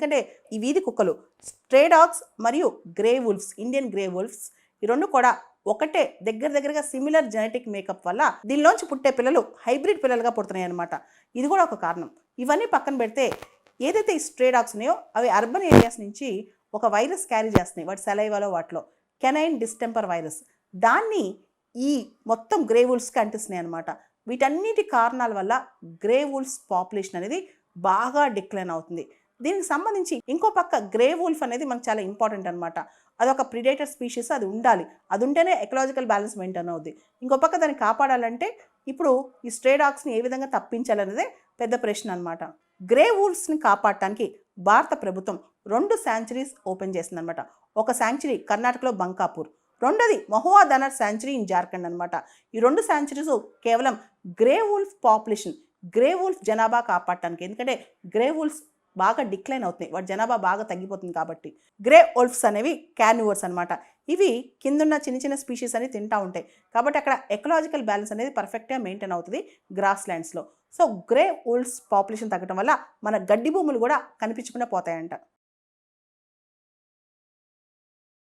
ఎందుకంటే ఈ వీధి కుక్కలు స్ట్రే డాగ్స్ మరియు grey wolves, Indian grey wolves, ఈ రెండు కూడా ఒకటే దగ్గరగా సిమిలర్ జెనెటిక్ మేకప్ వల్ల దీనిలోంచి పుట్టే పిల్లలు హైబ్రిడ్ పిల్లలుగా పుడుతున్నాయి అనమాట. ఇది కూడా ఒక కారణం. ఇవన్నీ పక్కన పెడితే ఏదైతే ఈ స్ట్రే డాగ్స్ ఉన్నాయో అవి అర్బన్ ఏరియాస్ నుంచి ఒక వైరస్ క్యారీ చేస్తున్నాయి, వాటి సెలైవాలో వాటిలో, కెనైన్ డిస్టెంపర్ వైరస్. దాన్ని ఈ మొత్తం గ్రే వుల్ఫ్స్కి అంటిస్తున్నాయి అనమాట. వీటన్నిటి కారణాల వల్ల గ్రే వుల్ఫ్స్ పాపులేషన్ అనేది బాగా డిక్లైన్ అవుతుంది. దీనికి సంబంధించి ఇంకో పక్క గ్రే వుల్ఫ్ అనేది మనకు చాలా ఇంపార్టెంట్ అనమాట. అదొక ప్రిడేటర్ స్పీషీస్, అది ఉండాలి, అది ఉంటేనే ఎకలాజికల్ బ్యాలెన్స్ మెయింటైన్ అవుద్ది. ఇంకో పక్క దాన్ని కాపాడాలంటే ఇప్పుడు ఈ స్ట్రే డాగ్స్ని ఏ విధంగా తప్పించాలనేదే పెద్ద ప్రశ్న అనమాట. గ్రే వుల్ఫ్స్ని కాపాడటానికి భారత ప్రభుత్వం 2 శాంచురీస్ ఓపెన్ చేసిందనమాట. ఒక శాంచురీ కర్ణాటకలో బంకాపూర్, రెండోది మహువా ధనర్ శాంచురీ ఇన్ జార్ఖండ్ అనమాట. ఈ 2 శాంచురీస్ కేవలం grey wolf population, grey wolf జనాభా కాపాడటానికి. ఎందుకంటే గ్రే వుల్ఫ్స్ బాగా డిక్లైన్ అవుతున్నాయి, వాటి జనాభా బాగా తగ్గిపోతుంది కాబట్టి. గ్రే వుల్ఫ్స్ అనేవి కార్నివర్స్ అనమాట. ఇవి కిందున్న చిన్న స్పీషీస్ అని తింటూ ఉంటాయి కాబట్టి అక్కడ ఎకలాజికల్ బ్యాలెన్స్ అనేది పర్ఫెక్ట్గా మెయింటైన్ అవుతుంది గ్రాస్ ల్యాండ్స్లో. సో గ్రే వుల్ఫ్స్ పాపులేషన్ తగ్గడం వల్ల మన గడ్డి భూములు కూడా కనిపించకుండా పోతాయంట.